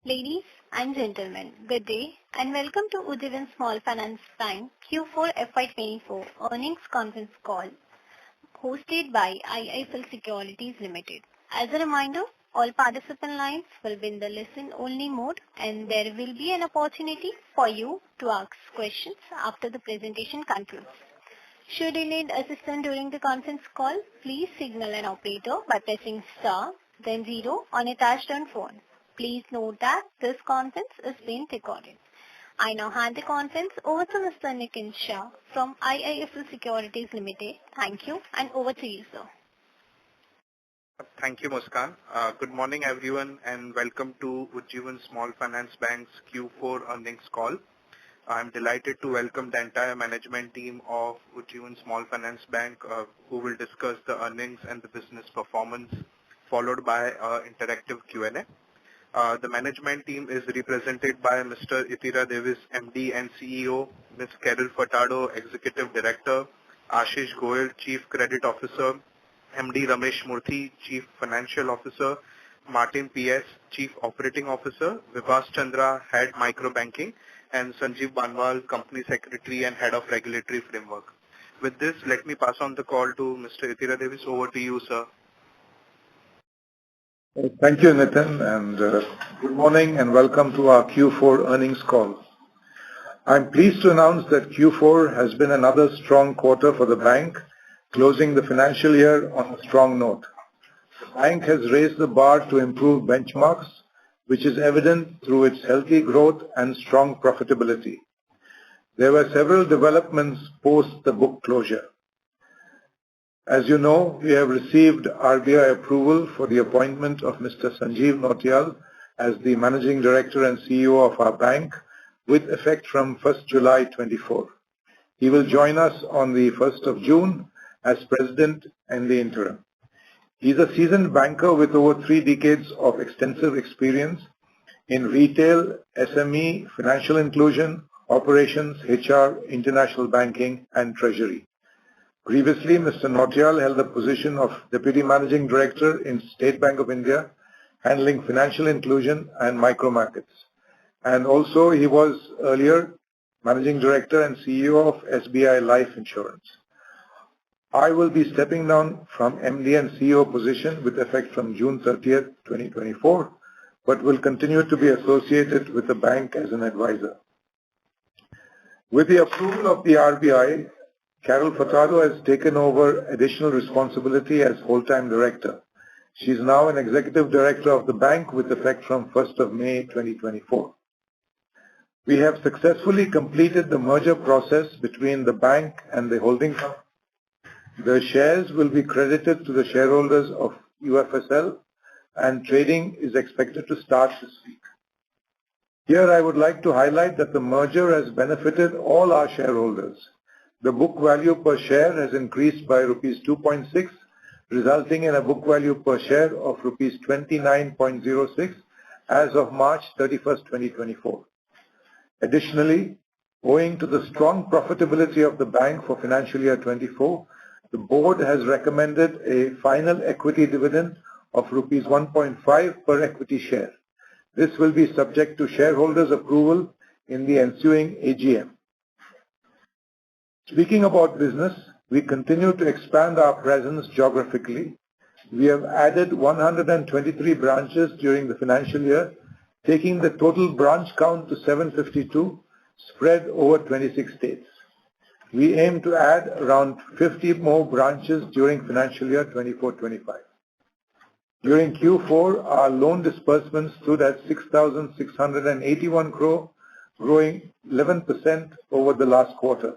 Ladies and gentlemen, good day and welcome to Ujjivan Small Finance Bank Q4 FY24 earnings conference call hosted by IIFL Securities Limited. As a reminder, all participant lines will be in the listen-only mode and there will be an opportunity for you to ask questions after the presentation concludes. Should you need assistance during the conference call, please signal an operator by pressing star then 0 on a touch-tone phone. Please note that this conference is being recorded. I now hand the conference over to Mr. Nitin Shah from IIFL Securities Limited. Thank you and over to you, sir. Thank you, Muskan. Good morning, everyone, and welcome to Ujjivan Small Finance Bank's Q4 earnings call. I'm delighted to welcome the entire management team of Ujjivan Small Finance Bank who will discuss the earnings and the business performance, followed by interactive Q&A. The management team is represented by Mr. Ithira Davis, MD and CEO, Ms. Carol Furtado, Executive Director, Ashish Goel, Chief Credit Officer, MD Ramesh Murthy, Chief Financial Officer, Martin PS, Chief Operating Officer, Vibhas Chandra, Head Micro Banking, and Sanjeev Banwal, Company Secretary and Head of Regulatory Framework. With this, let me pass on the call to Mr. Ithira Davis. Over to you, sir. Thank you, Nitin, and good morning and welcome to our Q4 earnings call. I'm pleased to announce that Q4 has been another strong quarter for the bank, closing the financial year on a strong note. The bank has raised the bar to improve benchmarks, which is evident through its healthy growth and strong profitability. There were several developments post the book closure. As you know, we have received RBI approval for the appointment of Mr. Sanjeev Nautiyal as the Managing Director and CEO of our bank with effect from 1st July 24. He will join us on the 1st of June as President in the interim. He is a seasoned banker with over 3 decades of extensive experience in retail, SME, financial inclusion, operations, HR, international banking and treasury. Previously, Mr. Nautiyal held the position of Deputy Managing Director in State Bank of India, handling financial inclusion and micro markets. And also, he was earlier Managing Director and CEO of SBI Life Insurance. I will be stepping down from MD and CEO position with effect from June 30th, 2024, but will continue to be associated with the bank as an advisor. With the approval of the RBI, Carol Furtado has taken over additional responsibility as full-time director. She is now an executive director of the bank with effect from 1st of May 2024. We have successfully completed the merger process between the bank and the holding company. The shares will be credited to the shareholders of UFSL and trading is expected to start this week. Here I would like to highlight that the merger has benefited all our shareholders. The book value per share has increased by rupees 2.6, resulting in a book value per share of rupees 29.06 as of March 31st, 2024. Additionally, owing to the strong profitability of the bank for financial year 24, the board has recommended a final equity dividend of rupees 1.5 per equity share. This will be subject to shareholders' approval in the ensuing AGM. Speaking about business, we continue to expand our presence geographically. We have added 123 branches during the financial year, taking the total branch count to 752, spread over 26 states. We aim to add around 50 more branches during financial year 24-25. During Q4, our loan disbursements stood at 6,681 crore, growing 11% over the last quarter.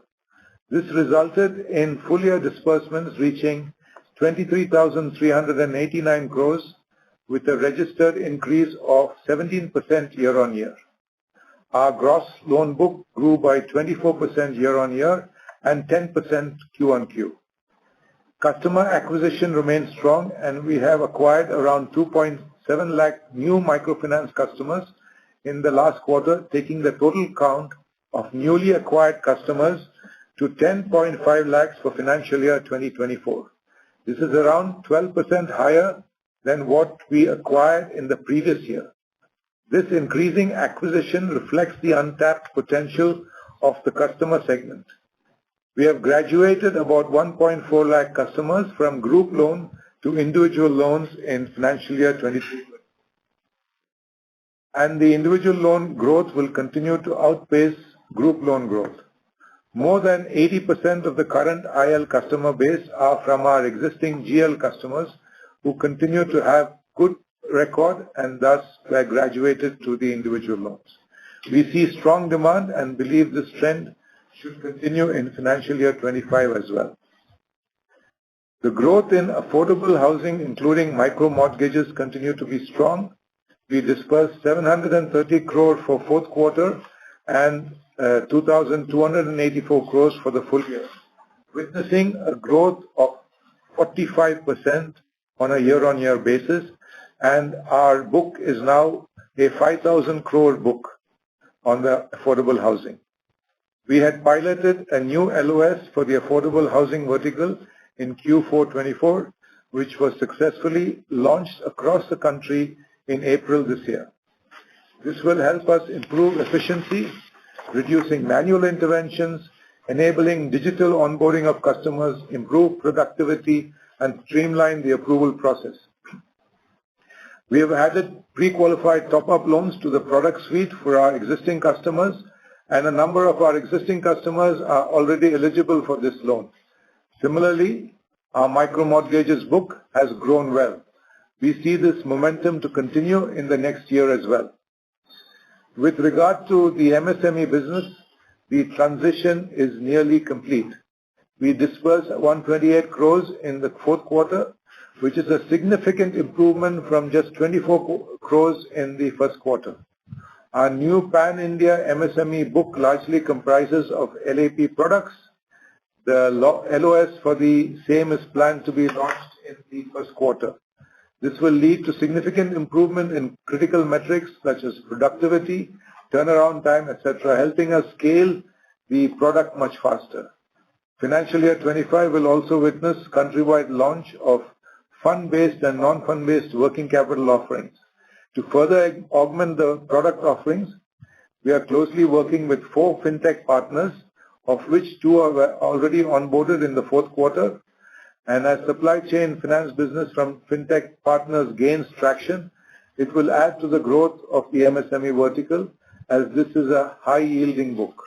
This resulted in full year disbursements reaching 23,389 crores with a registered increase of 17% year on year. Our gross loan book grew by 24% year on year and 10% Q on Q. Customer acquisition remains strong and we have acquired around 2.7 lakh new microfinance customers in the last quarter, taking the total count of newly acquired customers to 10.5 lakhs for financial year 2024. This is around 12% higher than what we acquired in the previous year. This increasing acquisition reflects the untapped potential of the customer segment. We have graduated about 1.4 lakh customers from group loan to individual loans in financial year 23. And the individual loan growth will continue to outpace group loan growth. More than 80% of the current IL customer base are from our existing GL customers who continue to have good record and thus were graduated to the individual loans. We see strong demand and believe this trend should continue in financial year 25 as well. The growth in affordable housing, including micro mortgages, continue to be strong. We dispersed 730 crore for fourth quarter and 2,284 crores for the full year, witnessing a growth of 45% on a year-on-year basis, and our book is now a 5,000 crore book on the affordable housing. We had piloted a new LOS for the affordable housing vertical in Q4 24, which was successfully launched across the country in April this year. This will help us improve efficiency, reducing manual interventions, enabling digital onboarding of customers, improve productivity, and streamline the approval process. We have added pre-qualified top-up loans to the product suite for our existing customers, and a number of our existing customers are already eligible for this loan. Similarly, our micro mortgages book has grown well. We see this momentum to continue in the next year as well. With regard to the MSME business, the transition is nearly complete. We disbursed 128 crores in the fourth quarter, which is a significant improvement from just 24 crores in the first quarter. Our new pan-India MSME book largely comprises of LAP products. The LOS for the same is planned to be launched in the first quarter. This will lead to significant improvement in critical metrics such as productivity, turnaround time, etc., helping us scale the product much faster. Financial year 25 will also witness countrywide launch of fund-based and non-fund-based working capital offerings. To further augment the product offerings, we are closely working with 4 fintech partners, of which 2 are already onboarded in the fourth quarter. And as supply chain finance business from fintech partners gains traction, it will add to the growth of the MSME vertical, as this is a high-yielding book.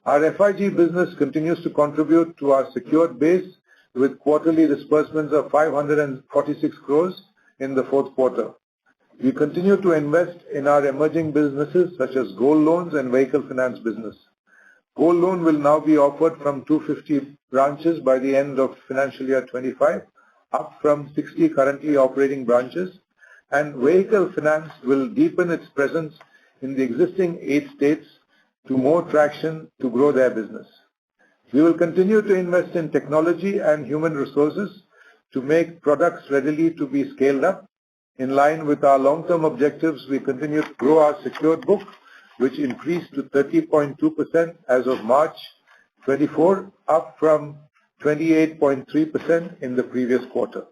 Our FIG business continues to contribute to our secured base with quarterly disbursements of 546 crores in the fourth quarter. We continue to invest in our emerging businesses such as gold loans and vehicle finance business. Gold loan will now be offered from 250 branches by the end of financial year 25, up from 60 currently operating branches, and vehicle finance will deepen its presence in the existing 8 states to more traction to grow their business. We will continue to invest in technology and human resources to make products readily to be scaled up. In line with our long-term objectives, we continue to grow our secured book, which increased to 30.2% as of March 24, up from 28.3% in the previous quarter.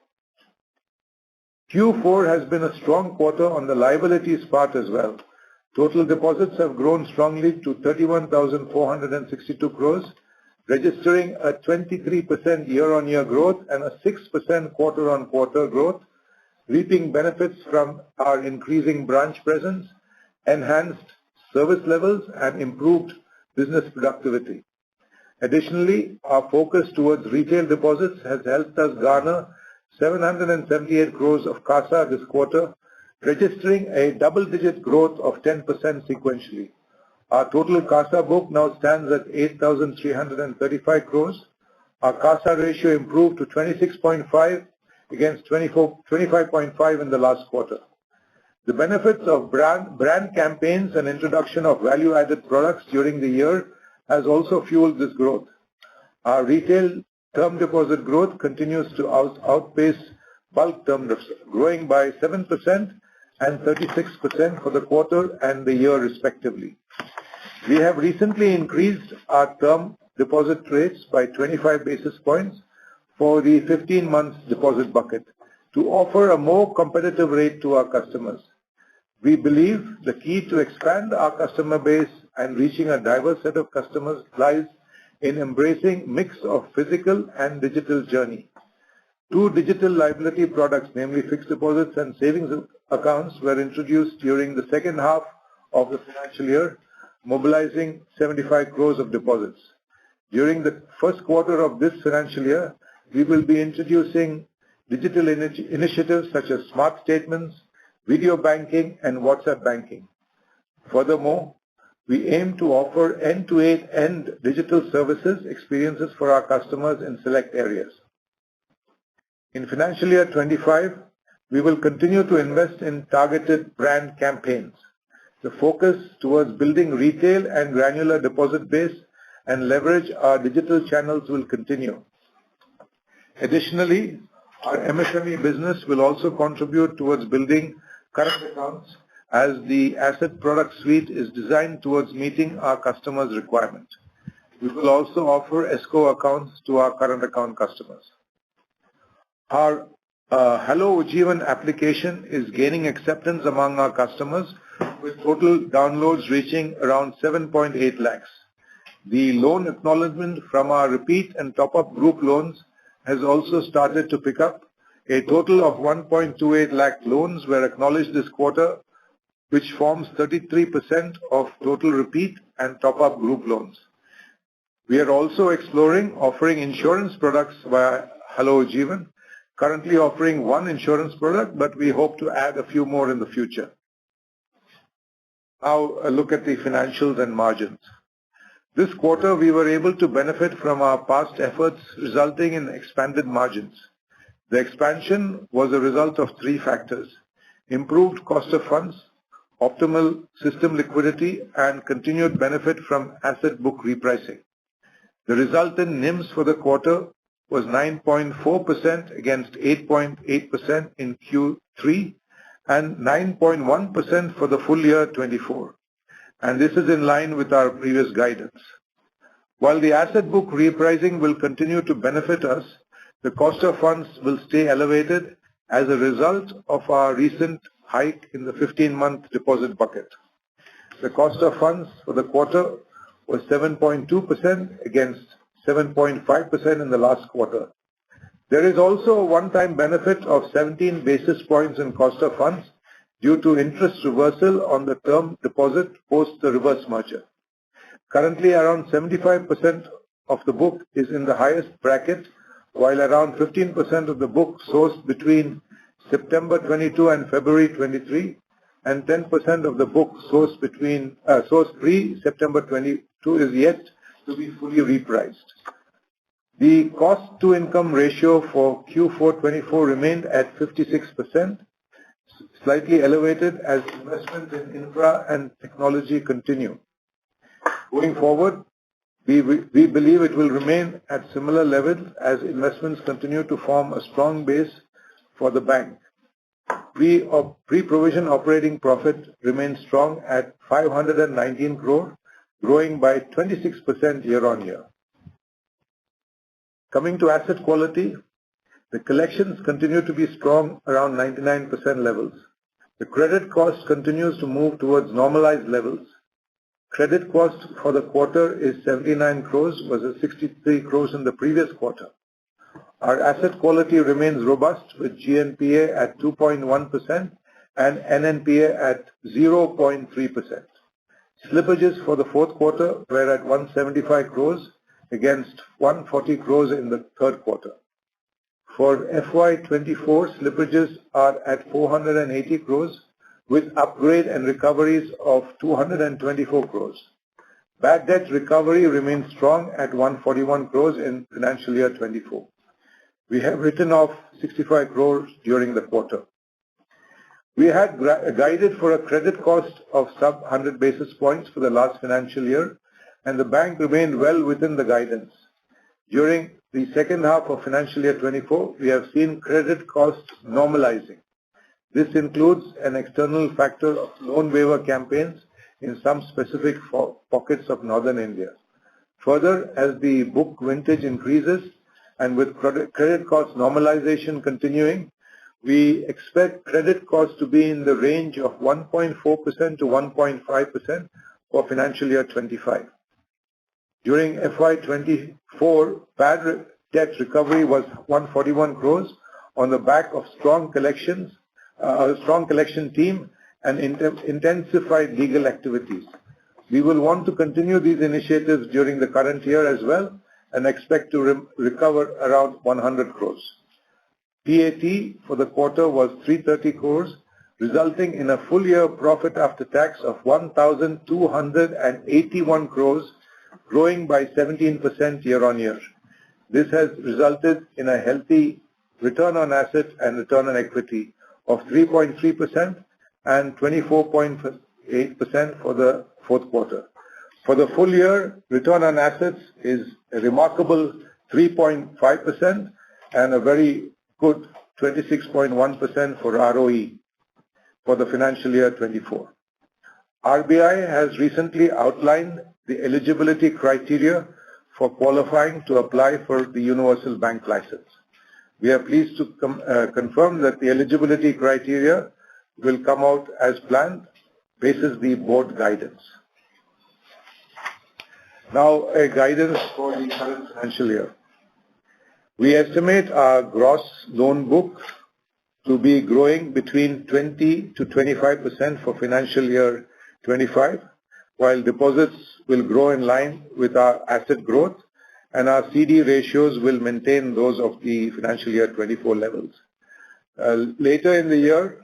Q4 has been a strong quarter on the liabilities part as well. Total deposits have grown strongly to 31,462 crores, registering a 23% year-on-year growth and a 6% quarter-on-quarter growth, reaping benefits from our increasing branch presence, enhanced service levels, and improved business productivity. Additionally, our focus towards retail deposits has helped us garner 778 crores of CASA this quarter, registering a double-digit growth of 10% sequentially. Our total CASA book now stands at 8,335 crores. Our CASA ratio improved to 26.5 against 25.5 in the last quarter. The benefits of brand campaigns and introduction of value-added products during the year has also fueled this growth. Our retail term deposit growth continues to outpace bulk term deposits, growing by 7% and 36% for the quarter and the year respectively. We have recently increased our term deposit rates by 25 basis points for the 15 months deposit bucket to offer a more competitive rate to our customers. We believe the key to expand our customer base and reaching a diverse set of customers lies in embracing mix of physical and digital journey. Two digital liability products, namely fixed deposits and savings accounts, were introduced during the second half of the financial year, mobilizing 75 crores of deposits. During the first quarter of this financial year, we will be introducing digital initiatives such as smart statements, video banking, and WhatsApp banking. Furthermore, we aim to offer end-to-end digital services experiences for our customers in select areas. In financial year 25, we will continue to invest in targeted brand campaigns. The focus towards building retail and granular deposit base and leverage our digital channels will continue. Additionally, our MSME business will also contribute towards building current accounts as the asset product suite is designed towards meeting our customers' requirement. We will also offer escrow accounts to our current account customers. Our Hello Ujjivan application is gaining acceptance among our customers with total downloads reaching around 7.8 lakhs. The loan acknowledgement from our repeat and top-up group loans has also started to pick up. A total of 1.28 lakh loans were acknowledged this quarter, which forms 33% of total repeat and top-up group loans. We are also exploring offering insurance products via Hello Ujjivan, currently offering one insurance product, but we hope to add a few more in the future. Now a look at the financials and margins. This quarter, we were able to benefit from our past efforts, resulting in expanded margins. The expansion was a result of three factors: improved cost of funds, optimal system liquidity, and continued benefit from asset book repricing. The resultant NIMs for the quarter was 9.4% against 8.8% in Q3 and 9.1% for the full year 24. And this is in line with our previous guidance. While the asset book repricing will continue to benefit us, the cost of funds will stay elevated as a result of our recent hike in the 15-month deposit bucket. The cost of funds for the quarter was 7.2% against 7.5% in the last quarter. There is also a one-time benefit of 17 basis points in cost of funds due to interest reversal on the term deposit post the reverse merger. Currently, around 75% of the book is in the highest bracket, while around 15% of the book sourced between September 22 and February 23, and 10% of the book sourced pre-September 22 is yet to be fully repriced. The cost-to-income ratio for Q4 24 remained at 56%, slightly elevated as investments in infra and technology continue. Going forward, we believe it will remain at similar levels as investments continue to form a strong base for the bank. Pre-provision operating profit remains strong at 519 crore, growing by 26% year-on-year. Coming to asset quality, the collections continue to be strong around 99% levels. The credit cost continues to move towards normalized levels. Credit cost for the quarter is 79 crores versus 63 crores in the previous quarter. Our asset quality remains robust with GNPA at 2.1% and NNPA at 0.3%. Slippages for the fourth quarter were at 175 crores against 140 crores in the third quarter. For FY24, slippages are at 480 crores with upgrade and recoveries of 224 crores. Bad debt recovery remains strong at 141 crores in financial year 24. We have written off 65 crores during the quarter. We had guided for a credit cost of sub 100 basis points for the last financial year, and the bank remained well within the guidance. During the second half of financial year 24, we have seen credit costs normalizing. This includes an external factor of loan waiver campaigns in some specific pockets of northern India. Further, as the book vintage increases and with credit cost normalization continuing, we expect credit costs to be in the range of 1.4% to 1.5% for financial year 25. During FY24, bad debt recovery was 141 crores on the back of strong collection team and intensified legal activities. We will want to continue these initiatives during the current year as well and expect to recover around 100 crores. PAT for the quarter was 330 crores, resulting in a full year profit after tax of 1,281 crores, growing by 17% year on year. This has resulted in a healthy return on assets and return on equity of 3.3% and 24.8% for the fourth quarter. For the full year, return on assets is a remarkable 3.5% and a very good 26.1% for ROE for the financial year 24. RBI has recently outlined the eligibility criteria for qualifying to apply for the universal bank license. We are pleased to confirm that the eligibility criteria will come out as planned, basis the board guidance. Now, a guidance for the current financial year. We estimate our gross loan book to be growing between 20 to 25% for financial year 25, while deposits will grow in line with our asset growth, and our CD ratios will maintain those of the financial year 24 levels. Later in the year,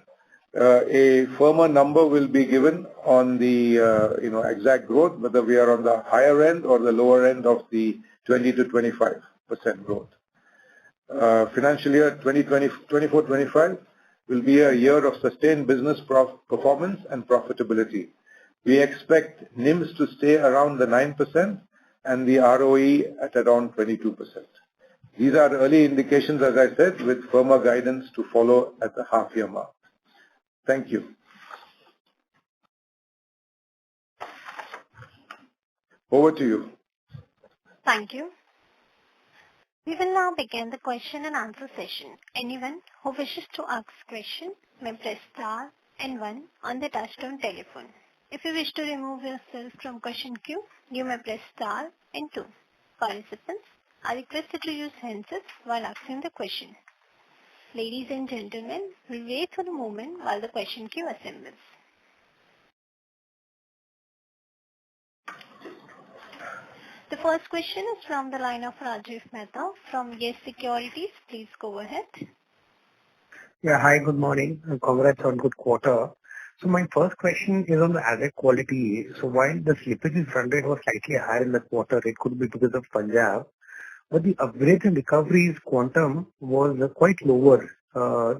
a firmer number will be given on the exact growth, whether we are on the higher end or the lower end of the 20 to 25% growth. Financial year 2024-25 will be a year of sustained business performance and profitability. We expect NIMs to stay around the 9% and the ROE at around 22%. These are early indications, as I said, with firmer guidance to follow at the half-year mark. Thank you. Over to you. Thank you. We will now begin the question and answer session. Anyone who wishes to ask question may press star and 1 on the touchtone telephone. If you wish to remove yourself from question queue, you may press star and 2. Participants are requested to use handsets while asking the question. Ladies and gentlemen, we'll wait for a moment while the question queue assembles. The first question is from the line of Rajiv Mehta from Yes Securities. Please go ahead. Yeah, hi, good morning. Congrats on good quarter. So my first question is on the asset quality. So while the slippages run rate was slightly higher in the quarter, it could be because of Punjab, but the upgrades and recoveries quantum was quite lower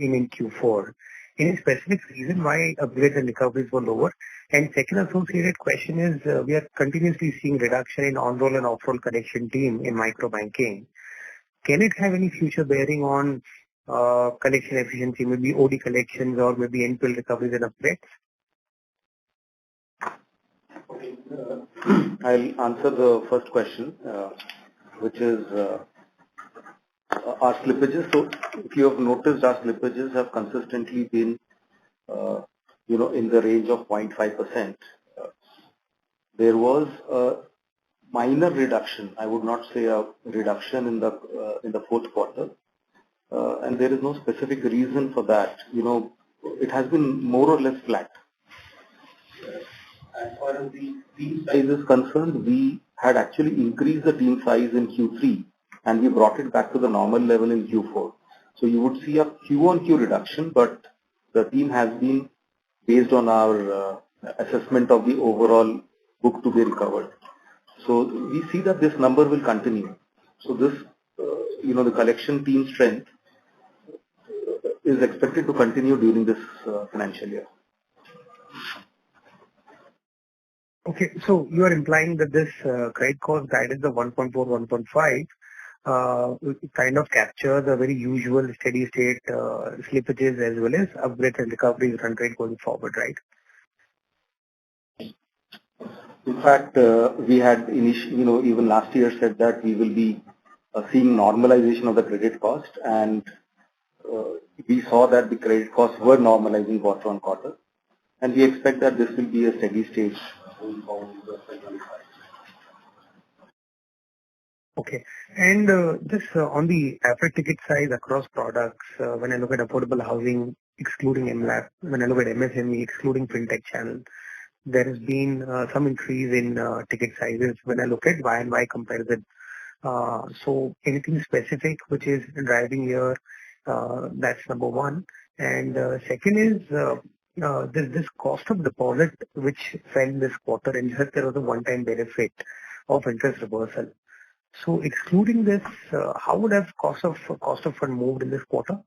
in Q4. Any specific reason why upgrades and recoveries were lower? And second associated question is, we are continuously seeing reduction in on-roll and off-roll collection team in micro banking. Can it have any future bearing on collection efficiency, maybe OD collections or maybe NPL recoveries and upgrades? Okay, I'll answer the first question, which is our slippages. So if you have noticed, our slippages have consistently been, in the range of 0.5%. There was a minor reduction. I would not say a reduction in the fourth quarter, and there is no specific reason for that. It has been more or less flat. As far as the team size is concerned, we had actually increased the team size in Q3 and we brought it back to the normal level in Q4. So you would see a Q-on-Q reduction, but the team has been based on our assessment of the overall book to be recovered. So we see that this number will continue. So this, the collection team strength is expected to continue during this financial year. Okay, so you are implying that this credit cost guidance of 1.4, 1.5 kind of captures a very usual steady state slippages as well as upgrades and recoveries run rate going forward, right? In fact, we had even last year said that we will be seeing normalization of the credit cost, and we saw that the credit costs were normalizing quarter on quarter, and we expect that this will be a steady state going forward into FY25. Okay. And just on the average ticket size across products, when I look at affordable housing, excluding MLAP, when I look at MSME, excluding fintech channel, there has been some increase in ticket sizes when I look at Y&Y comparison. So anything specific which is driving here? That's number one. And second is this cost of deposit which fell this quarter, and just there was a one-time benefit of interest reversal. So excluding this, how would have cost of fund moved in this quarter?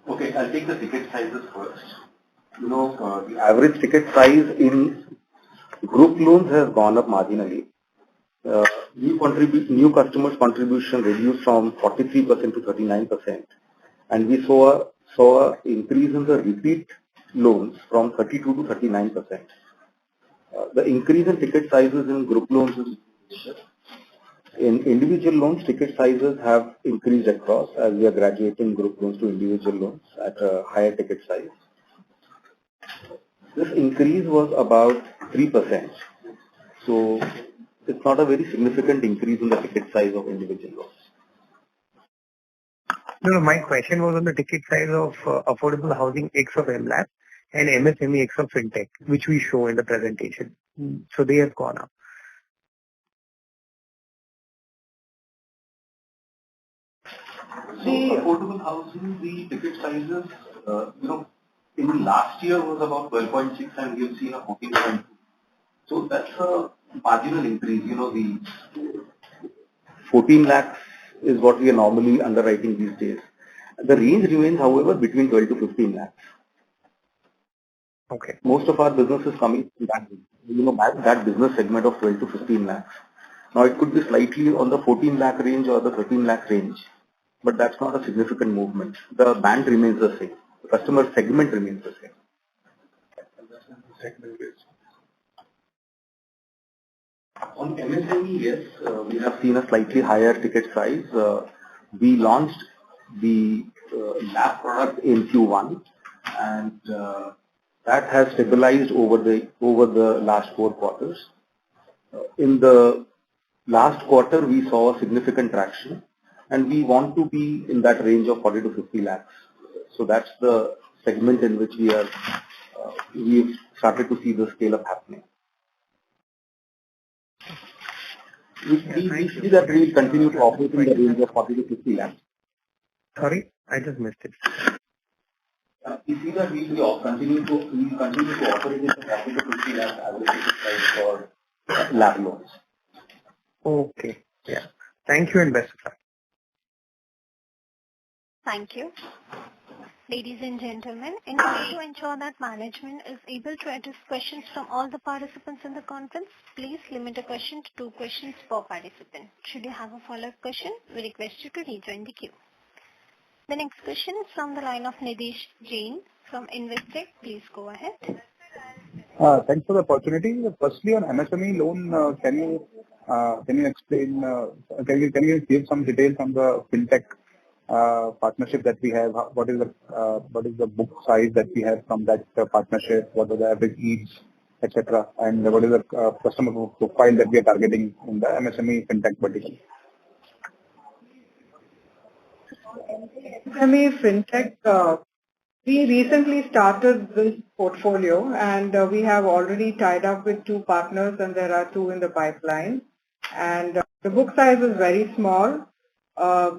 Okay, I'll take the ticket sizes first. The average ticket size in group loans has gone up marginally. New customers' contribution reduced from 43% to 39%, and we saw an increase in the repeat loans from 32 to 39%. The increase in ticket sizes in group loans is in individual loans. Ticket sizes have increased across as we are graduating group loans to individual loans at a higher ticket size. This increase was about 3%. So it's not a very significant increase in the ticket size of individual loans. No, my question was on the ticket size of affordable housing X of MLAP and MSME X of fintech, which we show in the presentation. So they have gone up. So affordable housing, the ticket sizes, in the last year was about 12.6, and we have seen a 14.2. So that's a marginal increase. The 14 lakhs is what we are normally underwriting these days. The range remains, however, between 12 to 15 lakhs. Okay. Most of our business is coming from that business segment of 12 to 15 lakhs. Now it could be slightly on the 14 lakh range or the 13 lakh range, but that's not a significant movement. The band remains the same. The customer segment remains the same. On MSME, yes, we have seen a slightly higher ticket size. We launched the LAP product in Q1, and that has stabilized over the last 4 quarters. In the last quarter, we saw a significant traction, and we want to be in that range of 40 to 50 lakhs. So that's the segment in which we've started to see the scale up happening. We see that we will continue to operate in the range of 40 to 50 lakhs. Sorry, I just missed it. We see that we will continue to operate in the 40 to 50 lakhs average ticket size for LAP loans. Okay. Yeah. Thank you and best of luck. Thank you. Ladies and gentlemen, in order to ensure that management is able to address questions from all the participants in the conference, please limit a question to 2 questions per participant. Should you have a follow-up question, we request you to rejoin the queue. The next question is from the line of Nidesh Jain from Investec. Please go ahead. Thanks for the opportunity. Firstly, on MSME loan, can you explain? Can you give some details on the fintech partnership that we have? What is the book size that we have from that partnership? What are the average needs, etc. And what is the customer profile that we are targeting in the MSME fintech vertical? MSME fintech, we recently started this portfolio, and we have already tied up with 2 partners, and there are 2 in the pipeline. And the book size is very small.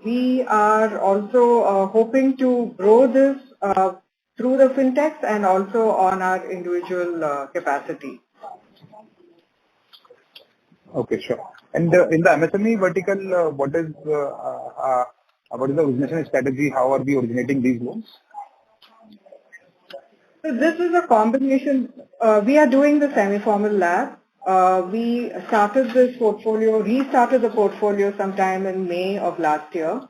We are also hoping to grow this through the fintechs and also on our individual capacity. Okay, sure. And in the MSME vertical, what is the origination strategy? How are we originating these loans? So this is a combination. We are doing the semi-formal LAP. We restarted the portfolio sometime in May of last year.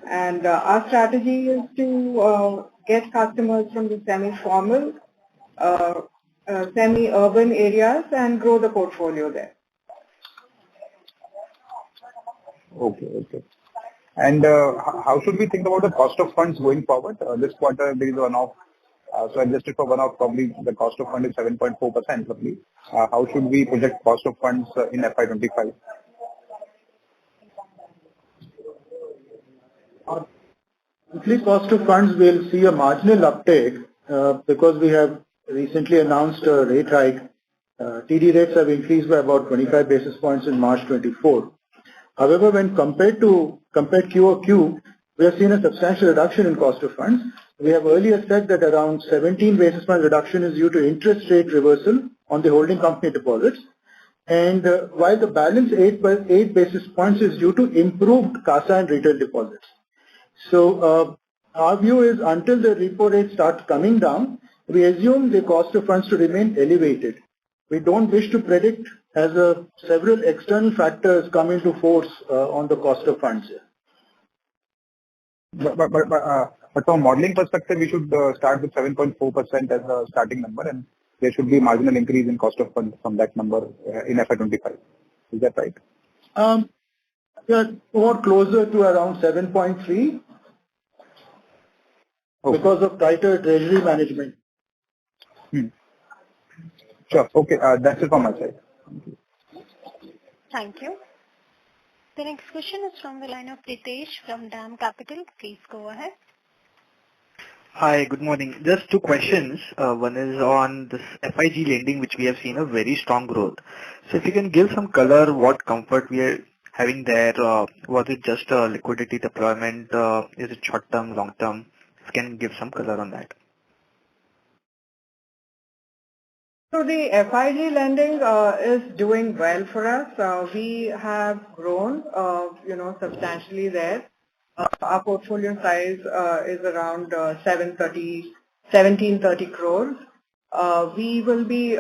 And our strategy is to get customers from the semi-formal, semi-urban areas and grow the portfolio there. Okay. Okay. And how should we think about the cost of funds going forward? This quarter, there is one-off. So adjusted for one-off, probably the cost of fund is 7.4% roughly. How should we project cost of funds in FY25? Monthly cost of funds will see a marginal uptake because we have recently announced a rate hike. TD rates have increased by about 25 basis points in March 24. However, when compared QOQ, we have seen a substantial reduction in cost of funds. We have earlier said that around 17 basis point reduction is due to interest rate reversal on the holding company deposits. And while the balance 8 basis points is due to improved CASA and retail deposits. So our view is until the repo rate starts coming down, we assume the cost of funds to remain elevated. We don't wish to predict as several external factors come into force on the cost of funds. But from modeling perspective, we should start with 7.4% as a starting number, and there should be marginal increase in cost of funds from that number in FY25. Is that right? Yeah, more closer to around 7.3 because of tighter treasury management. Sure. Okay. That's it from my side. Thank you. The next question is from the line of Pritesh from DAM Capital. Please go ahead. Hi, good morning. Just two questions. One is on this FIG lending, which we have seen a very strong growth. So if you can give some color, what comfort we are having there, was it just a liquidity deployment, is it short term, long term? If you can give some color on that. So the FIG lending is doing well for us. We have grown, substantially there. Our portfolio size is around 1730 crores. We will be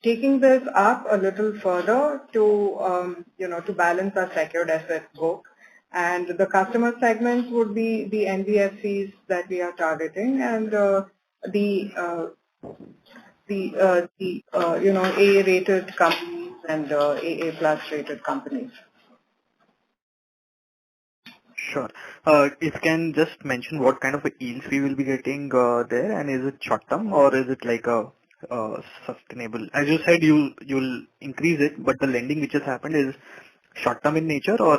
taking this up a little further to balance our secured asset book. And the customer segments would be the NBFCs that we are targeting and A-rated companies and AA plus rated companies. Sure. If you can just mention what kind of yields we will be getting there, and is it short term or is it like a sustainable? As you said, you'll increase it, but the lending which has happened is short term in nature or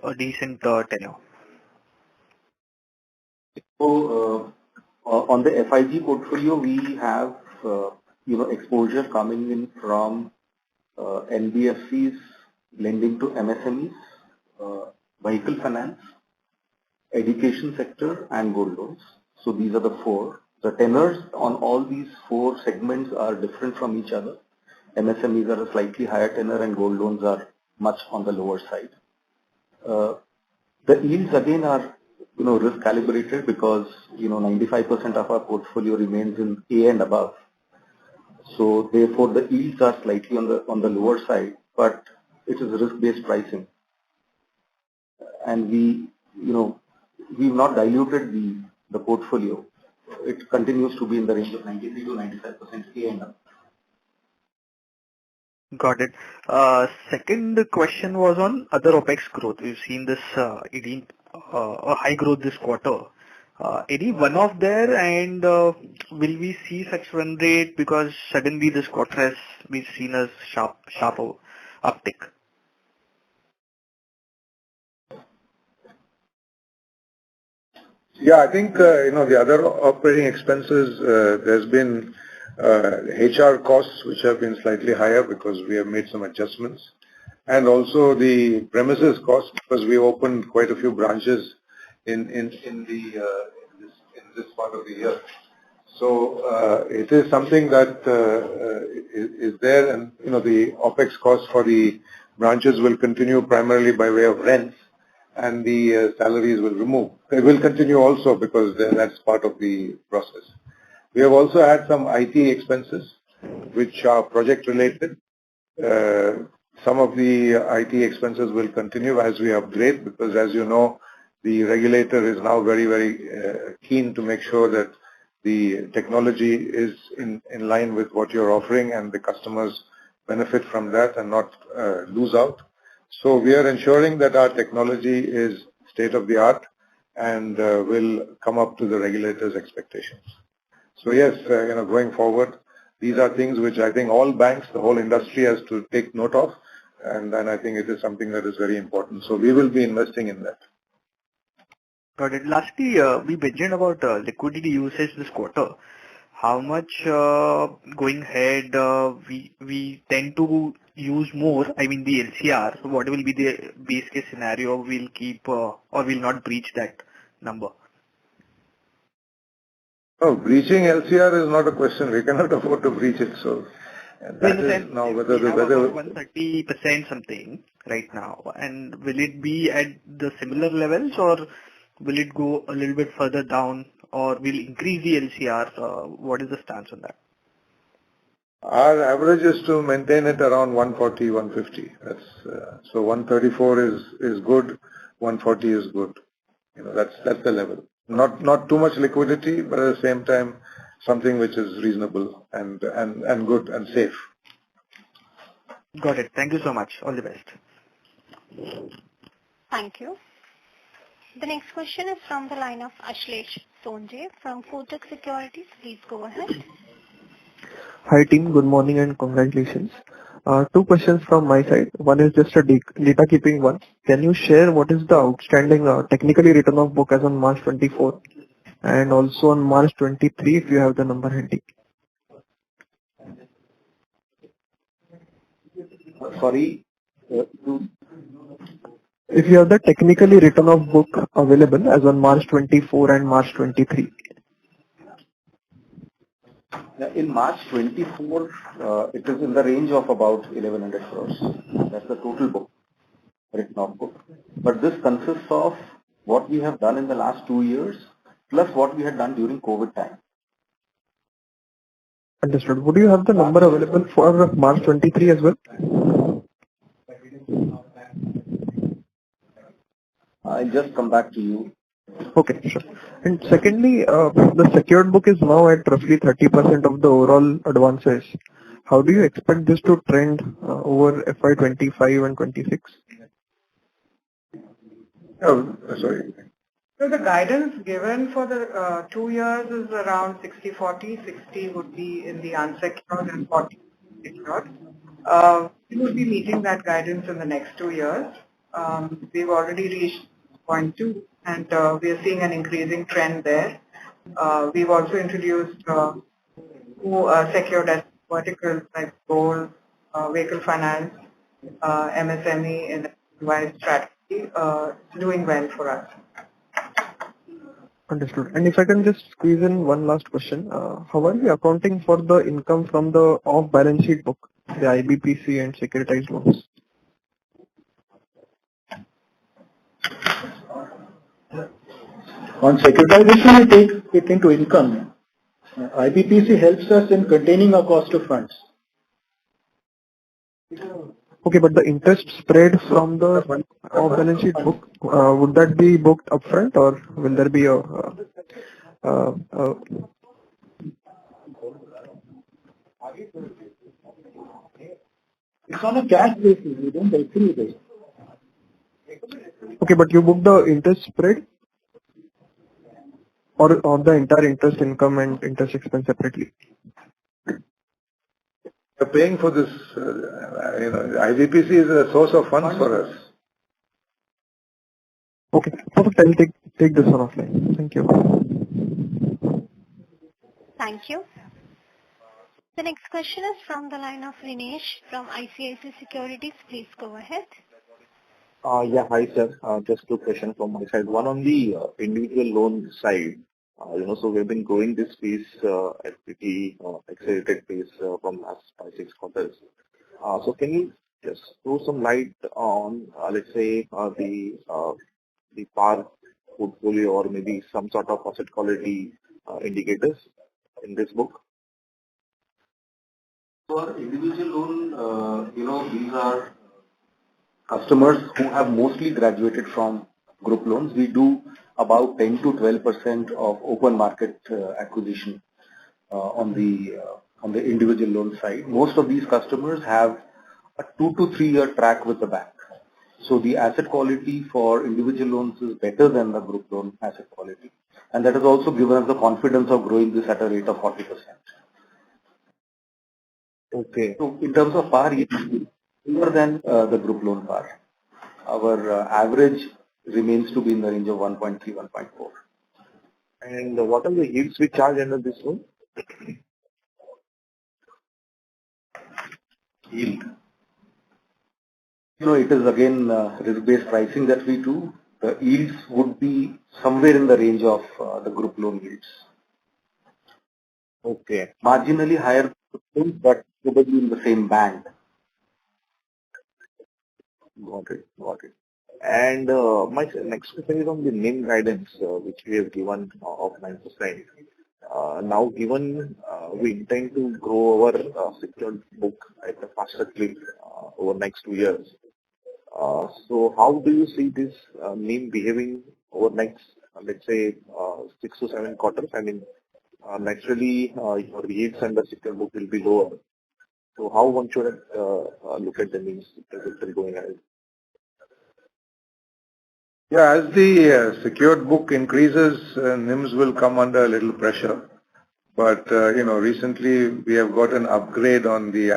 a decent tenure. So on the FIG portfolio, we have exposure coming in from NBFCs lending to MSMEs, vehicle finance, education sector, and gold loans. So these are the four. The tenors on all these four segments are different from each other. MSMEs are a slightly higher tenor and gold loans are much on the lower side. The yields again are risk calibrated because 95% of our portfolio remains in A and above. So therefore the yields are slightly on the lower side, but it is risk-based pricing. And we've not diluted the portfolio. It continues to be in the range of 93 to 95% A and above. Got it. Second question was on other OPEX growth. We've seen this a high growth this quarter. Any one-off there, and will we see such run rate because suddenly this quarter has been seen as sharp uptick? Yeah, I think the other operating expenses. There's been HR costs which have been slightly higher because we have made some adjustments, and also the premises cost because we opened quite a few branches in this part of the year. So it is something that is there, and the OPEX cost for the branches will continue primarily by way of rents, and the salaries will continue also because that's part of the process. We have also had some IT expenses which are project related. Some of the IT expenses will continue as we upgrade because, as you know, the regulator is now very, very keen to make sure that the technology is in line with what you're offering and the customers benefit from that and not lose out. So we are ensuring that our technology is state of the art and will come up to the regulators' expectations. So yes, going forward, these are things which I think all banks, the whole industry has to take note of, and I think it is something that is very important. So we will be investing in that. Got it. Lastly, we mentioned about liquidity usage this quarter. How much going ahead we tend to use more, I mean the LCR, so what will be the base case scenario we'll keep or will not breach that number? Oh, breaching LCR is not a question. We cannot afford to breach it. So that is now whether we have about 130% something right now, and will it be at the similar levels or will it go a little bit further down or will increase the LCR? What is the stance on that? Our average is to maintain it around 140, 150. That's so 134 is good, 140 is good. That's the level. Not too much liquidity, but at the same time, something which is reasonable and good and safe. Got it. Thank you so much. All the best. Thank you. The next question is from the line of Ashlesh Sonje from Kotak Securities. Please go ahead. Hi team, good morning and congratulations. Two questions from my side. One is just a data keeping one. Can you share what is the outstanding technically written off book as on March 24 and also on March 23 if you have the number handy? Sorry. If you have the technically written off book available as on March 24 and March 23. In March 24, it is in the range of about 1100 crores. That's the total book, written off book. But this consists of what we have done in the last 2 years, plus what we had done during COVID time. Understood. Would you have the number available for March 23 as well? I'll just come back to you. Okay, sure. And secondly, the secured book is now at roughly 30% of the overall advances. How do you expect this to trend over FY25 and 26? Oh, sorry. So the guidance given for the 2 years is around 60-40. 60 would be in the unsecured and 40 secured. We will be meeting that guidance in the next 2 years. We've already reached 0.2 and we are seeing an increasing trend there. We've also introduced two secured as verticals like gold, vehicle finance, MSME in the revised strategy, doing well for us. Understood. And if I can just squeeze in one last question, how are we accounting for the income from the off-balance sheet book, the IBPC and securitized loans? On securitization, we take it into income. IBPC helps us in containing our cost of funds. Okay, but the interest spread from the off-balance sheet book, would that be booked upfront or will there be a It's on a cash basis, we don't accrue this. Okay, but you book the interest spread or the entire interest income and interest expense separately? We're paying for this, IBPC is a source of funds for us. Okay, perfect. I'll take this one offline. Thank you. Thank you. The next question is from the line of Rinesh from ICICI Securities. Please go ahead. Yeah, hi sir. Just two questions from my side. One on the individual loan side. So we've been growing this piece at pretty accelerated pace from last 5-6 quarters. So can you just throw some light on, let's say, the PAR portfolio or maybe some sort of asset quality indicators in this book? For individual loan, these are customers who have mostly graduated from group loans. We do about 10 to 12% of open market acquisition on the individual loan side. Most of these customers have a 2 to 3 year track with the bank. So the asset quality for individual loans is better than the group loan asset quality. And that has also given us the confidence of growing this at a rate of 40%. Okay. So in terms of PAR, it's lower than the group loan PAR. Our average remains to be in the range of 1.3, 1.4. And what are the yields we charge under this loan? Yield. It is again risk-based pricing that we do. The yields would be somewhere in the range of the group loan yields. Okay. Marginally higher, but probably in the same band. Got it. Got it. And my next question is on the NIM guidance, which we have given of 9%. Now, given we intend to grow our secured book at a faster clip over next 2 years, so how do you see this NIM behaving over next, let's say, 6 to 7 quarters? I mean, naturally, your yields and the secured book will be lower. So how one should look at the NIMs trajectory going ahead? Yeah, as the secured book increases, NIMs will come under a little pressure. But recently we have got an upgrade on the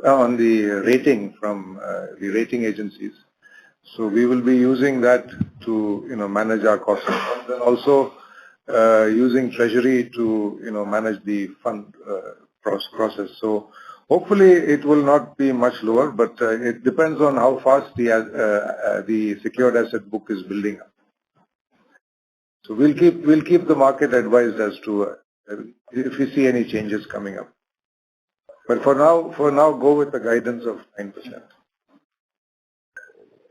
on the rating from the rating agencies. So we will be using that to manage our costs, and also using treasury to manage the fund process. So hopefully it will not be much lower, but it depends on how fast the secured asset book is building up. So we'll keep the market advised as to if we see any changes coming up. But for now, go with the guidance of 9%.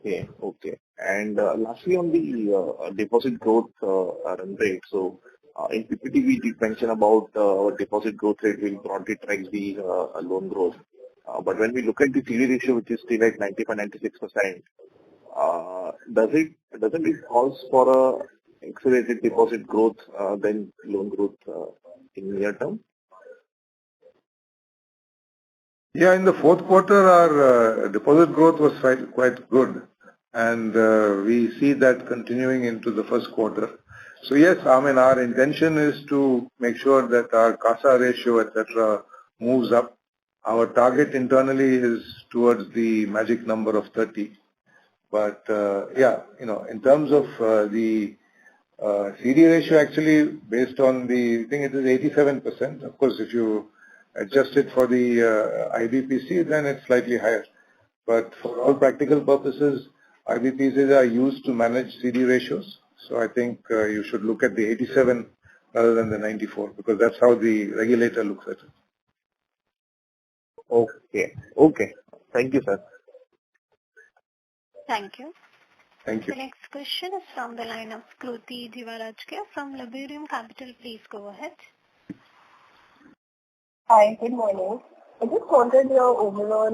Okay. Okay. And lastly, on the deposit growth run rate. So in PPT, we did mention about our deposit growth rate will broadly track the loan growth. But when we look at the CD ratio, which is still at 95-96%, doesn't it cause for a accelerated deposit growth than loan growth in near term? Yeah, in the fourth quarter, our deposit growth was quite good, and we see that continuing into the first quarter. So yes, I mean, our intention is to make sure that our CASA ratio, etc., moves up. Our target internally is towards the magic number of 30. But yeah, in terms of the CD ratio, actually, based on the thing, it is 87%. Of course, if you adjust it for the IBPC, then it's slightly higher. But for all practical purposes, IBPCs are used to manage CD ratios. So I think you should look at the 87 rather than the 94, because that's how the regulator looks at it. Okay. Okay. Thank you, sir. Thank you. Thank you. The next question is from the line of Kruti Divarajke from Laburium Capital. Please go ahead. Hi, good morning. I just wanted your overall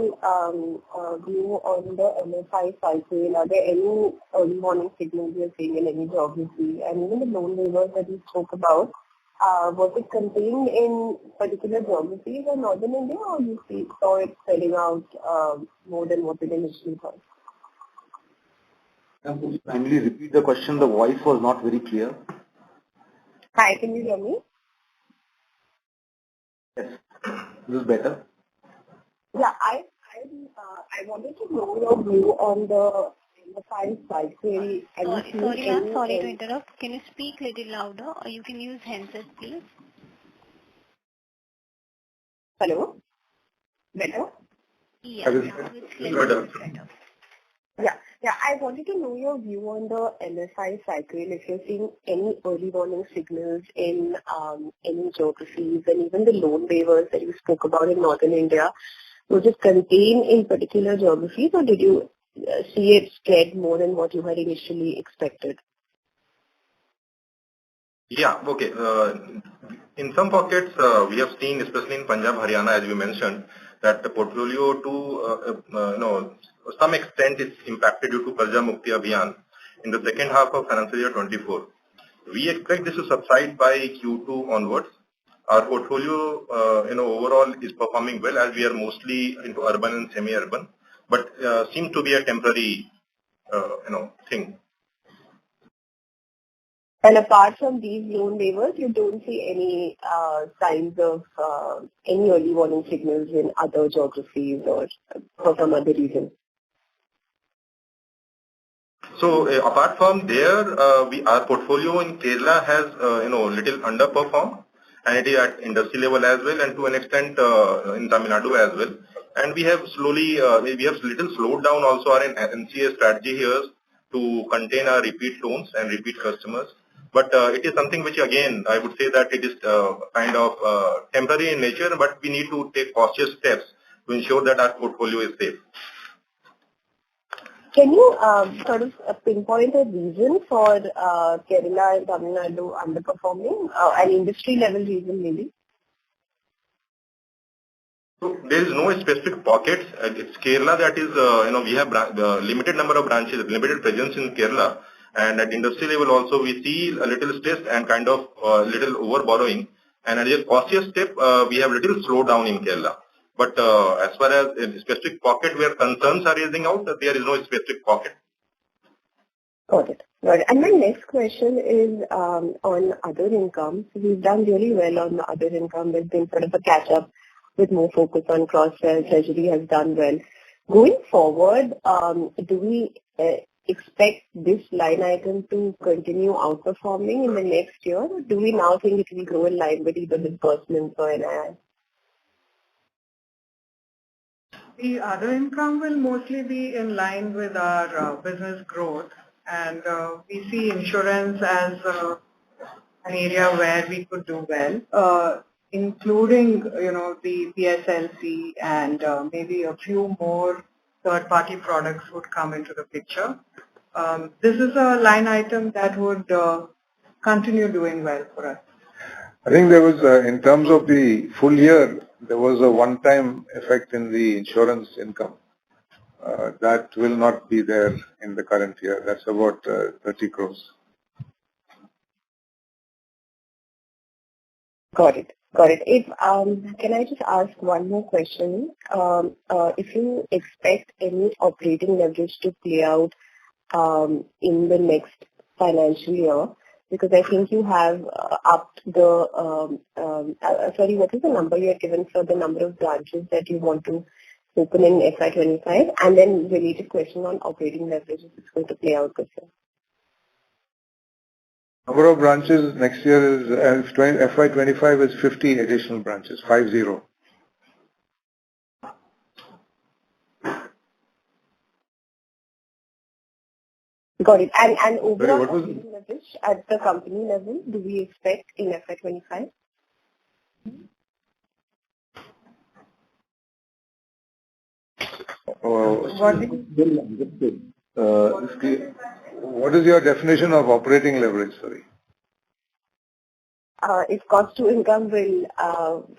view on the MFI cycle. Are there any early warning signals you're seeing in any geography? And even the loan waivers that you spoke about, was it contained in particular geographies in Northern India, or you saw it spreading out more than what it initially thought? Could you kindly repeat the question? The voice was not very clear. Hi, can you hear me? Yes. This is better. Yeah, I wanted to know your view on the MFI cycle. Sorry, ma'am. Sorry to interrupt. Can you speak a little louder, or you can use handset, please? Hello? Better? Yeah, now it's little bit better. Yeah. I wanted to know your view on the MFI cycle, if you're seeing any early warning signals in any geographies, and even the loan waivers that you spoke about in Northern India. Was it contained in particular geographies, or did you see it spread more than what you had initially expected? Yeah, okay. In some pockets, we have seen, especially in Punjab, Haryana, as you mentioned, that the portfolio to some extent is impacted due to Karja Mukti Abhiyan in the second half of financial year 24. We expect this to subside by Q2 onwards. Our portfolio, overall is performing well, as we are mostly into urban and semi-urban, but seems to be a temporary thing. And apart from these loan waivers, you don't see any signs of any early warning signals in other geographies or for some other reason? So apart from there, our portfolio in Kerala has little underperformed, and it is at industry level as well, and to an extent in Tamil Nadu as well. And we have slowly, we have little slowed down also our NCA strategy here to contain our repeat loans and repeat customers. But it is something which again I would say that it is kind of temporary in nature, but we need to take cautious steps to ensure that our portfolio is safe. Can you sort of pinpoint a reason for Kerala and Tamil Nadu underperforming, an industry level reason maybe? So there is no specific pockets. It's Kerala that is, we have limited number of branches, limited presence in Kerala, and at industry level also we see a little stress and kind of little over borrowing. And as a cautious step, we have little slowdown in Kerala. But as far as a specific pocket where concerns are raising out, there is no specific pocket. Got it. Got it. And my next question is on other income. So we've done really well on the other income. There's been sort of a catch up with more focus on cross-sell. Treasury has done well. Going forward, do we expect this line item to continue outperforming in the next year? Or do we now think it will grow in line with either disbursements or NII? The other income will mostly be in line with our business growth, and we see insurance as an area where we could do well, including the PSLC and maybe a few more third-party products would come into the picture. This is a line item that would continue doing well for us. I think there was, in terms of the full year, there was a one-time effect in the insurance income. That will not be there in the current year. That's about 30 crores. Got it. Got it. If can I just ask one more question? If you expect any operating leverage to play out in the next financial year, because I think you have upped the, sorry, what is the number you have given for the number of branches that you want to open in FY25? And then related question on operating leverage, if it's going to play out this year. Number of branches next year is, FY25 is 50 additional branches, 50. Got it. And overall operating leverage at the company level, do we expect in FY25? What is your definition of operating leverage, sorry? If cost to income will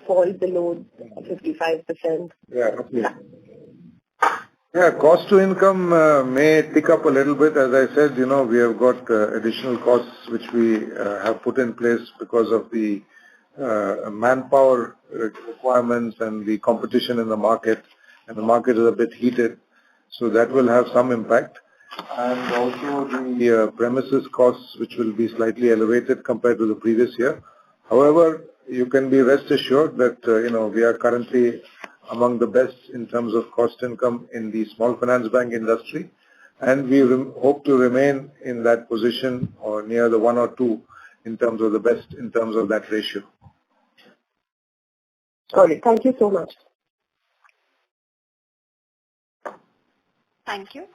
fall below 55%. Yeah, okay. Yeah, cost to income may tick up a little bit. As I said, we have got additional costs which we have put in place because of the manpower requirements and the competition in the market, and the market is a bit heated. So that will have some impact. And also the premises costs, which will be slightly elevated compared to the previous year. However, you can be rest assured that, we are currently among the best in terms of cost income in the small finance bank industry. And we hope to remain in that position or near the 1 or 2 in terms of the best, in terms of that ratio. Got it. Thank you so much. Thank you.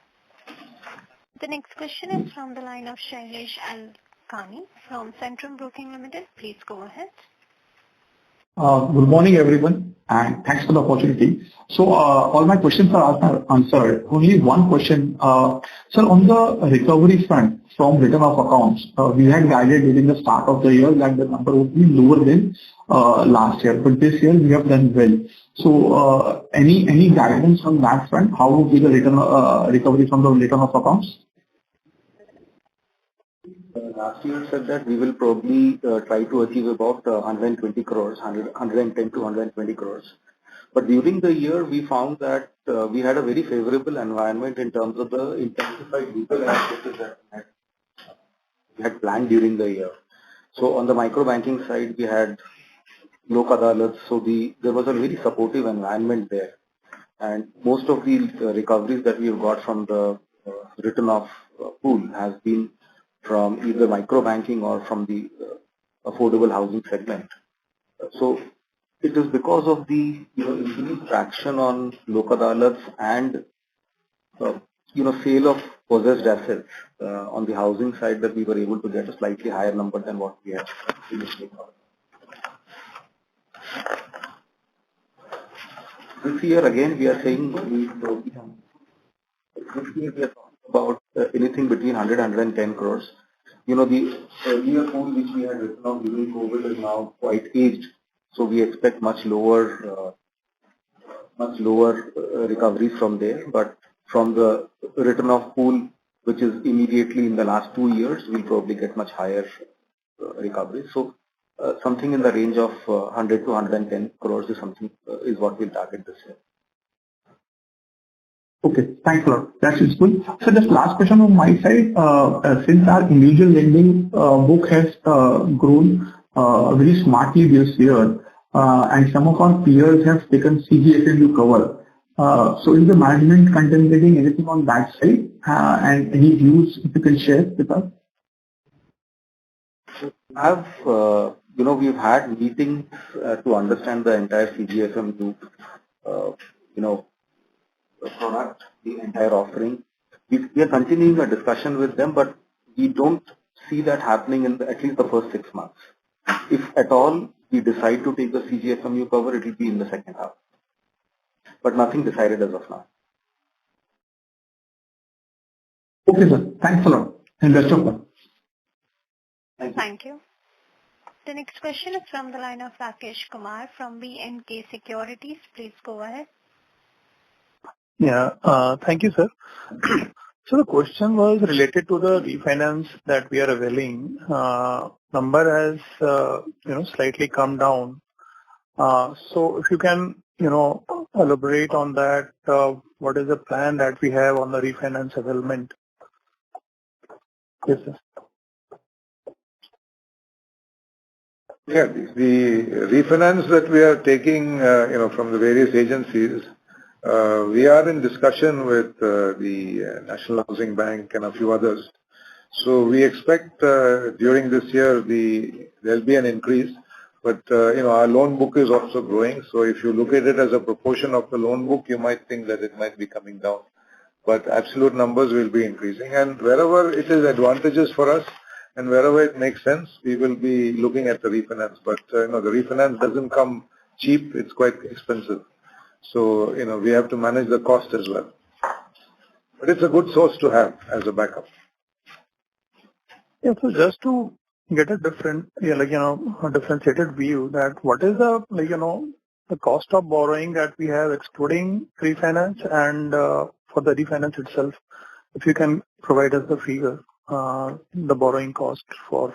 The next question is from the line of Shailesh Alkani from Centrum Broking Limited. Please go ahead. Good morning, everyone, and thanks for the opportunity. So, all my questions are answered. Only one question. Sir, on the recovery front from return of accounts, we had guided during the start of the year that the number would be lower than last year, but this year we have done well. So, any guidance on that front? How would be the recovery from the return of accounts? Last year said that we will probably try to achieve about 120 crores, 110 to 120 crores. But during the year, we found that we had a very favorable environment in terms of the intensified legal initiatives that we had planned during the year. So on the micro banking side, we had Lok Adalats, so there was a very supportive environment there. And most of the recoveries that we have got from the written off pool has been from either micro banking or from the affordable housing segment. So it is because of the increased traction on Lok Adalats and sale of possessed assets on the housing side that we were able to get a slightly higher number than what we had previously got. This year again we are saying this year we are talking about anything between 100-110 crores. The earlier pool which we had written off during COVID is now quite aged, so we expect much lower recoveries from there. But from the written off pool, which is immediately in the last 2 years, we'll probably get much higher recoveries. So something in the range of 100 to 110 crores is something is what we'll target this year. Okay, thanks a lot. That's useful. So just last question on my side. Since our individual lending book has grown very smartly this year, and some of our peers have taken CGFMU cover. So is the management contemplating anything on that side? And any views if you can share with us? We've had meetings to understand the entire CGFMU, product, the entire offering. We are continuing a discussion with them, but we don't see that happening in at least the first 6 months. If at all we decide to take the CGFMU cover, it will be in the second half. But nothing decided as of now. Okay, sir. Thanks a lot. And best of luck. Thank you. The next question is from the line of Rakesh Kumar from B&K Securities. Please go ahead. Yeah, thank you, sir. So the question was related to the refinance that we are availing. Number has, slightly come down. So if you can, elaborate on that, what is the plan that we have on the refinance availment? Yes, sir. Yeah, the refinance that we are taking, from the various agencies, we are in discussion with the National Housing Bank and a few others. So we expect during this year there'll be an increase, but our loan book is also growing. So if you look at it as a proportion of the loan book, you might think that it might be coming down, but absolute numbers will be increasing. And wherever it is advantageous for us and wherever it makes sense, we will be looking at the refinance. But the refinance doesn't come cheap; it's quite expensive. So, we have to manage the cost as well. But it's a good source to have as a backup. Yeah, so just to get a different, a differentiated view that what is the, the cost of borrowing that we have excluding refinance and for the refinance itself, if you can provide us the figure, the borrowing cost for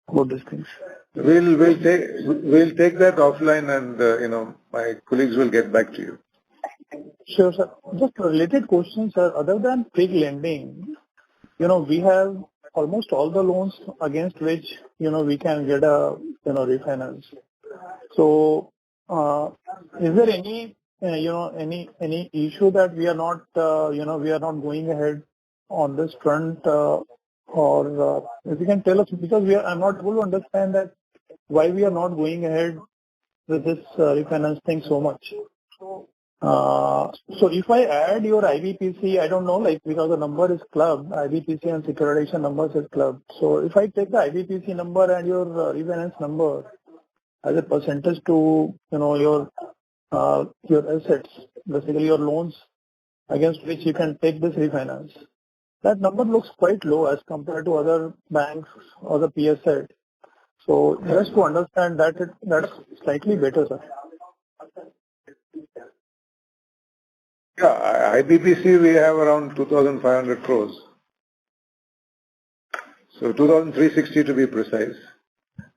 both these things. We'll take that offline and, my colleagues will get back to you. Sure, sir. Just a related question, sir. Other than big lending, we have almost all the loans against which, we can get a, refinance. So, is there any, any issue that we are not, we are not going ahead on this front, or if you can tell us, because I'm not able to understand that why we are not going ahead with this refinance thing so much. So if I add your IBPC, I don't know, because the number is club, IBPC and securitization numbers is club. So if I take the IBPC number and your refinance number as a percentage to, your assets, basically your loans against which you can take this refinance, that number looks quite low as compared to other banks or the PSA. So just to understand that, that's slightly better, sir. Yeah, IBPC we have around 2,500 crores. So 2,360 to be precise.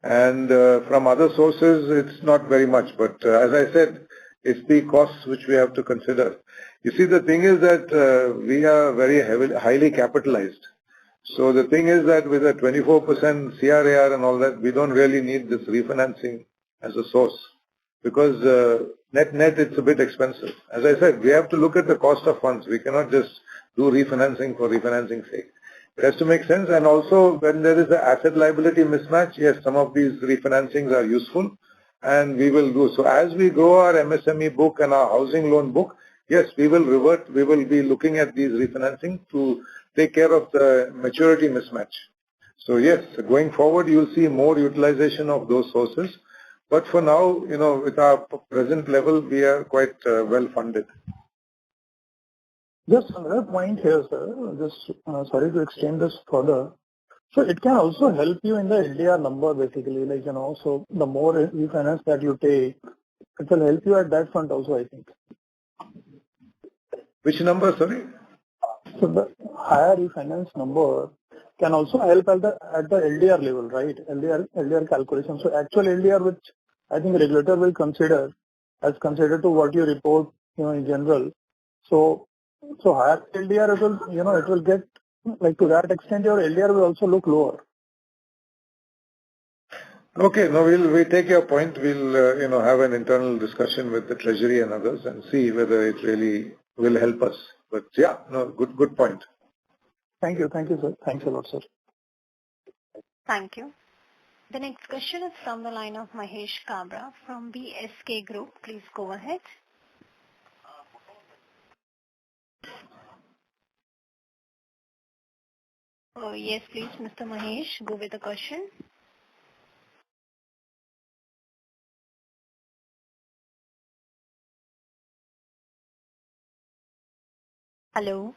And from other sources, it's not very much. But as I said, it's the costs which we have to consider. You see, the thing is that we are very highly capitalized. So the thing is that with a 24% CRAR and all that, we don't really need this refinancing as a source, because net it's a bit expensive. As I said, we have to look at the cost of funds. We cannot just do refinancing for refinancing's sake. It has to make sense. And also, when there is an asset liability mismatch, yes, some of these refinancings are useful, and we will do so. As we grow our MSME book and our housing loan book, yes, we will revert. We will be looking at these refinancing to take care of the maturity mismatch. So yes, going forward, you'll see more utilization of those sources. But for now, with our present level, we are quite well funded. Just another point here, sir. Just sorry to extend this further. So it can also help you in the LDR number, basically, so the more refinance that you take, it will help you at that front also, I think. Which number, sorry? So the higher refinance number can also help at the LDR level, right? LDR calculation. So actual LDR, which I think regulator will consider as considered to what you report, in general. So higher LDR, it will get, to that extent, your LDR will also look lower. Okay, no, we'll take your point. We'll, have an internal discussion with the Treasury and others and see whether it really will help us. But yeah, no, good point. Thank you, sir. Thanks a lot, sir. Thank you. The next question is from the line of Mahesh Kabra from BSK Group. Please go ahead. Oh, yes, please, Mr. Mahesh, go with the question. Hello.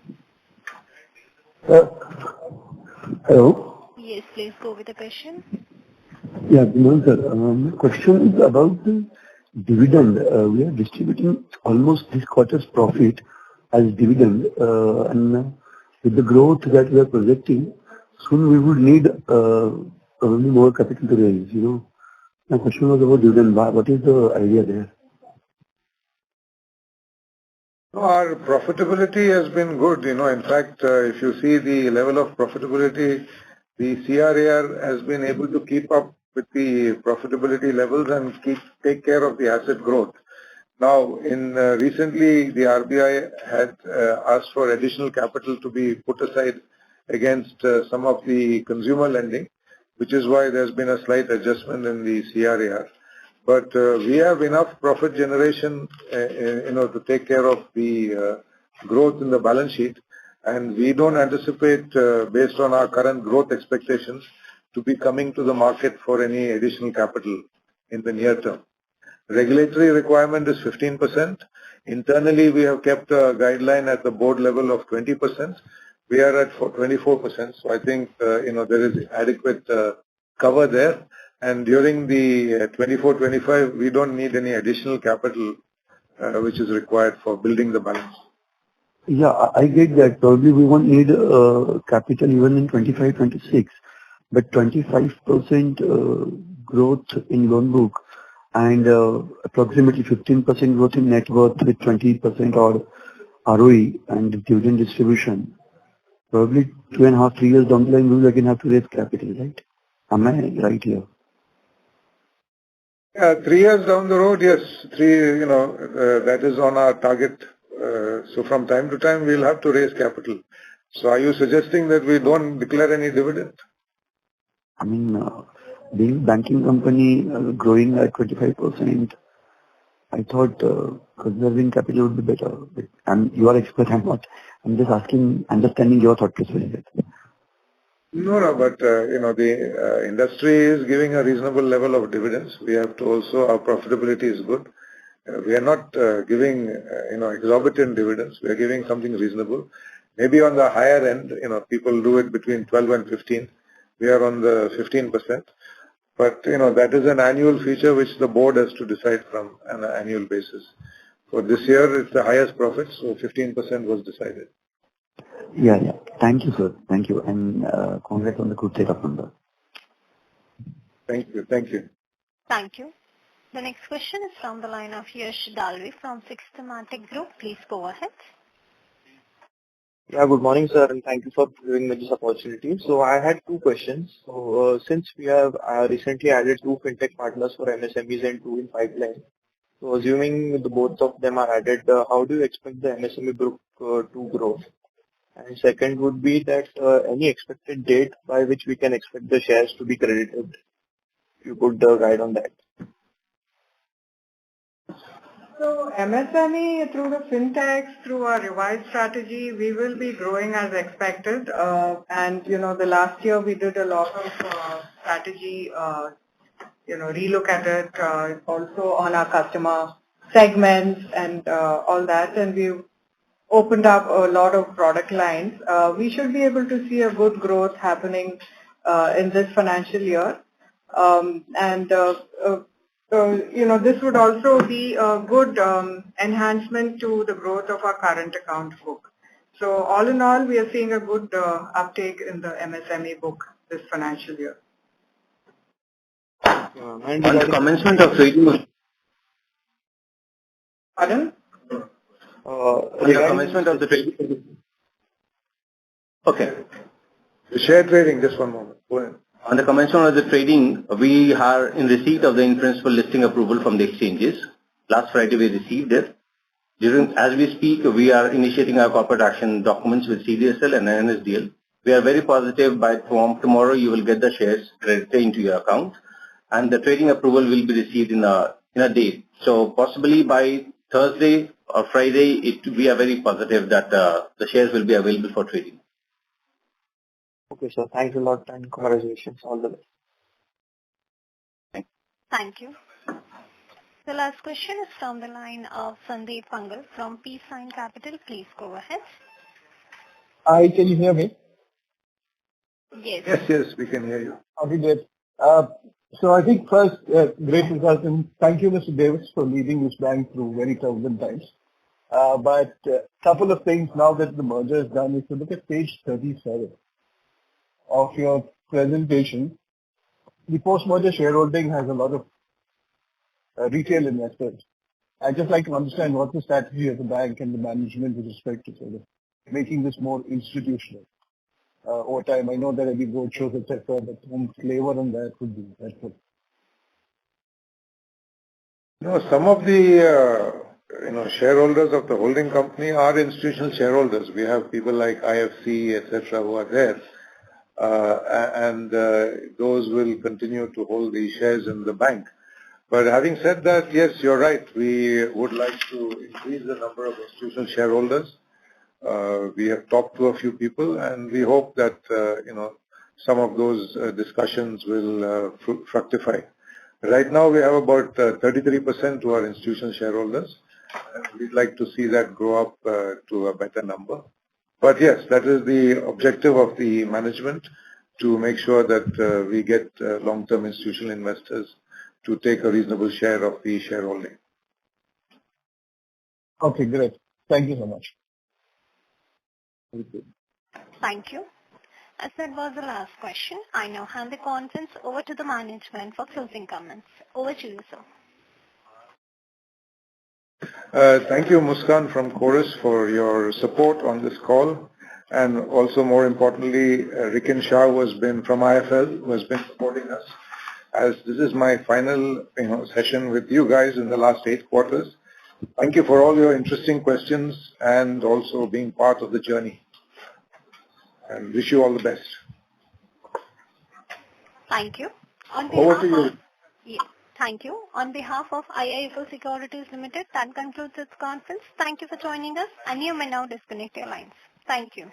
Hello. Yes, please go with the question. Yeah, good morning, sir. The question is about the dividend. We are distributing almost this quarter's profit as dividend, and with the growth that we are projecting, soon we would need probably more capital to raise. My question was about dividend. What is the idea there? Our profitability has been good. In fact, if you see the level of profitability, the CRAR has been able to keep up with the profitability levels and take care of the asset growth. Now, recently, the RBI had asked for additional capital to be put aside against some of the consumer lending, which is why there's been a slight adjustment in the CRAR. But we have enough profit generation, to take care of the growth in the balance sheet, and we don't anticipate, based on our current growth expectations, to be coming to the market for any additional capital in the near term. Regulatory requirement is 15%. Internally, we have kept a guideline at the board level of 20%. We are at 24%. So I think, there is adequate cover there. And during the 24-25, we don't need any additional capital, which is required for building the balance. Yeah, I get that. Probably we won't need capital even in 25-26, but 25% growth in loan book and approximately 15% growth in net worth with 20% or ROE and dividend distribution. Probably 2.5-3 years down the line, we will again have to raise capital, right? Am I right here? Yeah, 3 years down the road, yes. That is on our target. So from time to time, we'll have to raise capital. So are you suggesting that we don't declare any dividend? I mean, being banking company growing at 25%, I thought conserving capital would be better. And you are expert, I'm not. I'm just understanding your thought process. No, but the industry is giving a reasonable level of dividends. We have to also, our profitability is good. We are not giving, exorbitant dividends. We are giving something reasonable. Maybe on the higher end, people do it between 12 and 15. We are on the 15%. But, that is an annual feature which the board has to decide from an annual basis. For this year, it's the highest profit, so 15% was decided. Yeah. Thank you, sir. Thank you. And congrats on the good set of numbers. Thank you. Thank you. Thank you. The next question is from the line of Yash Dalvi from Systematic Group. Please go ahead. Yeah, good morning, sir, and thank you for giving me this opportunity. So I had two questions. So since we have recently added two fintech partners for MSMEs and two in pipeline, so assuming the both of them are added, how do you expect the MSME book to grow? And second would be that any expected date by which we can expect the shares to be credited? If you could guide on that. So MSME, through the fintechs, through our revised strategy, we will be growing as expected. And, the last year we did a lot of strategy, relook at it, also on our customer segments and all that. And we've opened up a lot of product lines. We should be able to see a good growth happening in this financial year. This would also be a good enhancement to the growth of our current account book. So all in all, we are seeing a good uptake in the MSME book this financial year. And the commencement of trading. Pardon? The commencement of the trading. Okay. The share trading, just one moment. Go ahead. On the commencement of the trading, we are in receipt of the in-principle listing approval from the exchanges. Last Friday we received it. As we speak, we are initiating our corporate action documents with CDSL and NSDL. We are very positive by tomorrow you will get the shares credited into your account, and the trading approval will be received in a day. So possibly by Thursday or Friday, we are very positive that the shares will be available for trading. Okay, sir. Thanks a lot and congratulations. All the best. Thank you. The last question is from the line of Sandeep Pangal from Peace Sign Capital. Please go ahead. Hi, can you hear me? Yes. Yes, we can hear you. Okay, great. So I think first, great results, and thank you, Mr. Davis, for leading this bank through very turbulent times. But a couple of things now that the merger is done, if you look at page 37 of your presentation, the post-merger shareholding has a lot of retail investors. I'd just like to understand what's the strategy of the bank and the management with respect to sort of making this more institutional over time. I know there have been roadshows, etc., but some flavor on that would be helpful. Some of the shareholders of the holding company are institutional shareholders. We have people like IFC, etc., who are there. And those will continue to hold the shares in the bank. But having said that, yes, you're right. We would like to increase the number of institutional shareholders. We have talked to a few people, and we hope that some of those discussions will fructify. Right now, we have about 33% to our institutional shareholders. And we'd like to see that grow up to a better number. But yes, that is the objective of the management, to make sure that we get long-term institutional investors to take a reasonable share of the shareholding. Okay, great. Thank you so much. Thank you. As that was the last question, I now hand the conference over to the management for closing comments. Over to you, sir. Thank you, Muskan from Chorus, for your support on this call. And also, more importantly, Rikin Shah, who has been from IFL, who has been supporting us. As this is my final session with you guys in the last 8 quarters. Thank you for all your interesting questions and also being part of the journey. And wish you all the best. Thank you. Over to you. Yes, thank you. On behalf of IIFL Securities Limited, that concludes this conference. Thank you for joining us, and you may now disconnect your lines. Thank you.